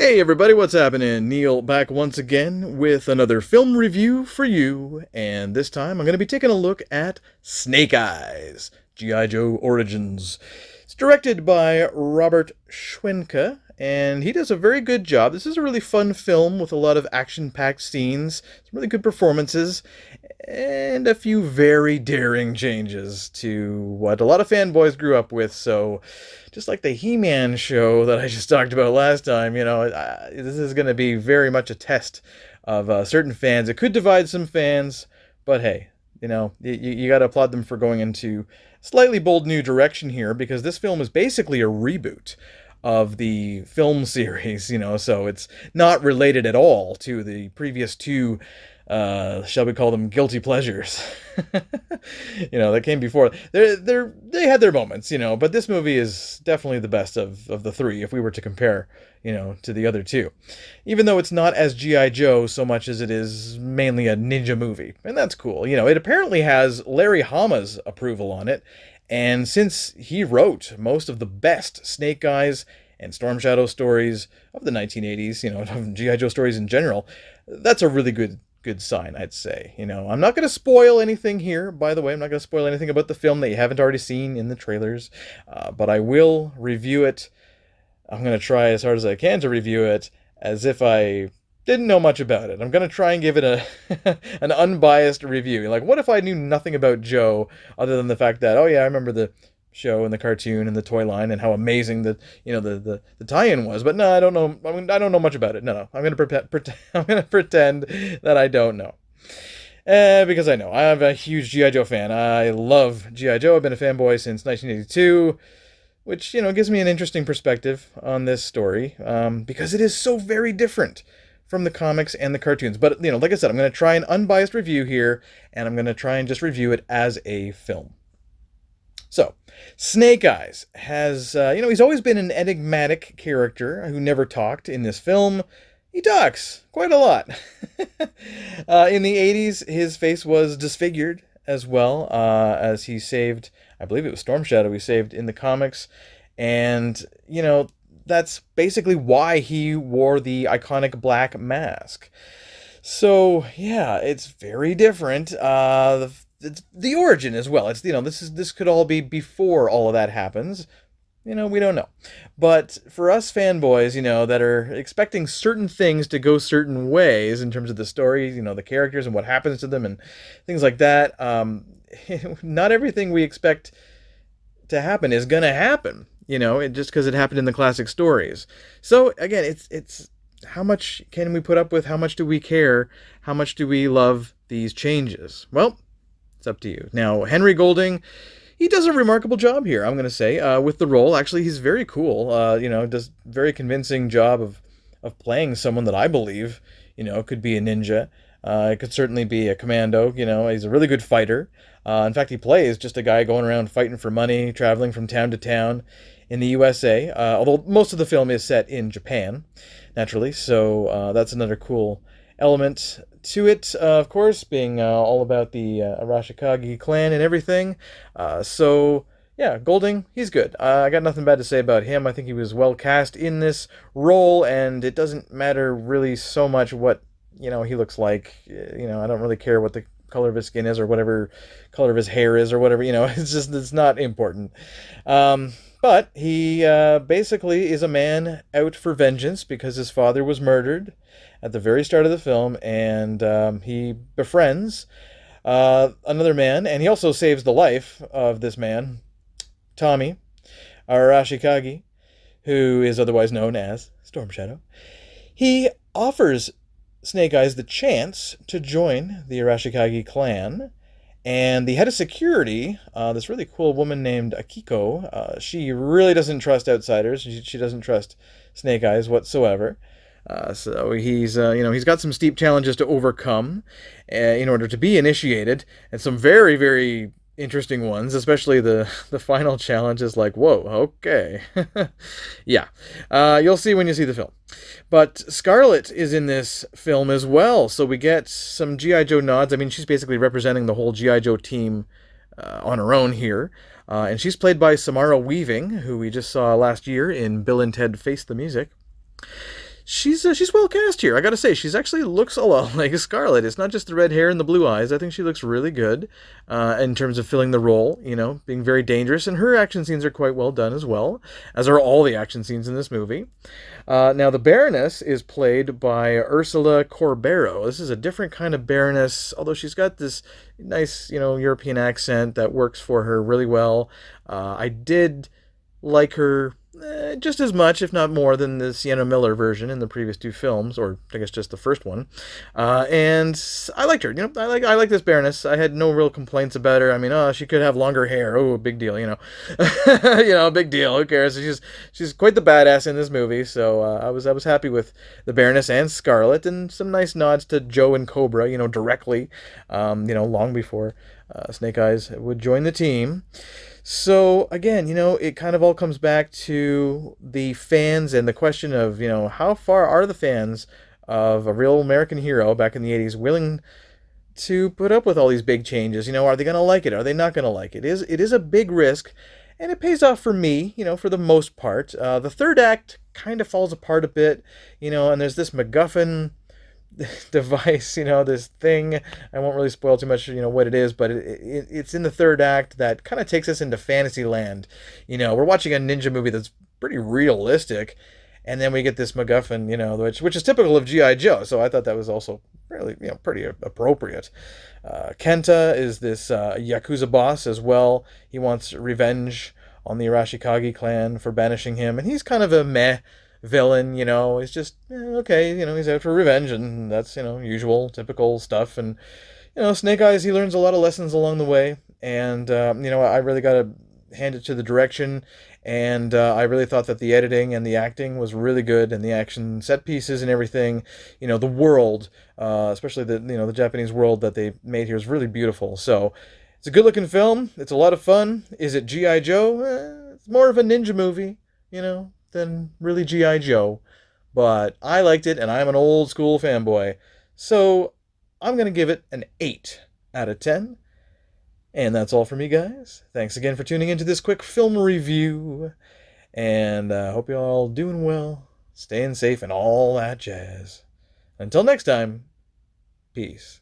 Hey everybody, what's happening? Neil back once again with another film review for you, and this time I'm going to be taking a look at Snake Eyes, G.I. Joe Origins. It's directed by Robert Schwenke, and he does a very good job. This is a really fun film with a lot of action-packed scenes, some really good performances, and a few very daring changes to what a lot of fanboys grew up with, so just like the He-Man show that I just talked about last time, this is going to be very much a test of certain fans. It could divide some fans, but hey, you got to applaud them for going into slightly bold new direction here, because this film is basically a reboot of the film series, so it's not related at all to the previous two, shall we call them guilty pleasures, that came before. They had their moments, but this movie is definitely the best of the three, if we were to compare, to the other two. Even though it's not as G.I. Joe so much as it is mainly a ninja movie, and that's cool. It apparently has Larry Hama's approval on it, and since he wrote most of the best Snake Eyes and Storm Shadow stories of the 1980s, of G.I. Joe stories in general, that's a really good sign, I'd say. I'm not going to spoil anything here, by the way. I'm not going to spoil anything about the film that you haven't already seen in the trailers, but I will review it. I'm going to try as hard as I can to review it as if I didn't know much about it. I'm going to try and give it an unbiased review. Like, what if I knew nothing about Joe other than the fact that, oh yeah, I remember the show and the cartoon and the toy line and how amazing the tie-in was. But no, I don't know. I mean, I don't know much about it. No. I'm going to pretend that I don't know. Because I know. I'm a huge G.I. Joe fan. I love G.I. Joe. I've been a fanboy since 1982. Which, gives me an interesting perspective on this story, because it is so very different from the comics and the cartoons. But, like I said, I'm going to try an unbiased review here, and I'm going to try and just review it as a film. So, Snake Eyes has, he's always been an enigmatic character who never talked. In this film, he talks quite a lot. In the 80s, his face was disfigured as well, as he saved, I believe it was Storm Shadow he saved in the comics. And, that's basically why he wore the iconic black mask. So, yeah, it's very different. The origin as well. It's, this could all be before all of that happens. We don't know. But for us fanboys, that are expecting certain things to go certain ways in terms of the story, the characters and what happens to them and things like that, not everything we expect to happen is going to happen, just because it happened in the classic stories. So, again, it's how much can we put up with? How much do we care? How much do we love these changes? Well, it's up to you. Now, Henry Golding, he does a remarkable job here, I'm going to say, with the role. Actually, he's very cool. Does a very convincing job of playing someone that I believe, could be a ninja. It could certainly be a commando. He's a really good fighter. In fact, he plays just a guy going around fighting for money, traveling from town to town in the USA, although most of the film is set in Japan, naturally. So that's another cool element to it, of course, being all about the Arashikage clan and everything. So, yeah, Golding, he's good. I got nothing bad to say about him. I think he was well cast in this role, and it doesn't matter really so much what, he looks like. I don't really care what the color of his skin is or whatever color of his hair is or whatever, it's not important. But he basically is a man out for vengeance because his father was murdered at the very start of the film, and he befriends another man, and he also saves the life of this man, Tommy Arashikage, who is otherwise known as Storm Shadow. He offers Snake Eyes the chance to join the Arashikage clan, and the head of security, this really cool woman named Akiko, she really doesn't trust outsiders. She doesn't trust Snake Eyes whatsoever. So he's got some steep challenges to overcome in order to be initiated, and some very, very interesting ones, especially the final challenge is like, whoa, okay. Yeah. You'll see when you see the film. But Scarlett is in this film as well, so we get some G.I. Joe nods. I mean, she's basically representing the whole G.I. Joe team on her own here. And she's played by Samara Weaving, who we just saw last year in Bill and Ted Face the Music. she's well cast here. I gotta say, she's actually looks a lot like Scarlett. It's not just the red hair and the blue eyes. I think she looks really good in terms of filling the role. You know, being very dangerous, and her action scenes are quite well done as well, as are all the action scenes in this movie. Now, the Baroness is played by Ursula Corbero. This is a different kind of Baroness, although she's got this nice, European accent that works for her really well. I did like her just as much, if not more, than the Sienna Miller version in the previous two films, or I guess just the first one. And I liked her. I like this Baroness. I had no real complaints about her. I mean, she could have longer hair. Oh, big deal. Big deal. Who cares? She's quite the badass in this movie. So I was happy with the Baroness and Scarlet, and some nice nods to Joe and Cobra. Directly. Long before Snake Eyes would join the team. So again, it kind of all comes back to the fans and the question of, how far are the fans of a real American hero back in the 80s willing to put up with all these big changes? Are they going to like it? Are they not going to like it? It is a big risk, and it pays off for me, for the most part. The third act kind of falls apart a bit, and there's this MacGuffin device, this thing. I won't really spoil too much, what it is, but it's in the third act that kind of takes us into fantasy land. We're watching a ninja movie that's pretty realistic, and then we get this MacGuffin, which is typical of G.I. Joe. So I thought that was also really, pretty appropriate. Kenta is this Yakuza boss as well. He wants revenge on the Arashikage clan for banishing him, and he's kind of a meh villain. He's just okay, he's out for revenge, and that's usual typical stuff. And Snake Eyes, he learns a lot of lessons along the way, and I really gotta hand it to the direction, and I really thought that the editing and the acting was really good, and the action set pieces and everything, the world, especially the Japanese world that they made here is really beautiful. So it's a good looking film. It's a lot of fun. Is it G.I. Joe? It's more of a ninja movie, than really G.I. Joe. But I liked it, and I'm an old school fanboy. So I'm going to give it an 8 out of 10. And that's all from me, guys. Thanks again for tuning into this quick film review. And hope you're all doing well, staying safe, and all that jazz. Until next time, peace.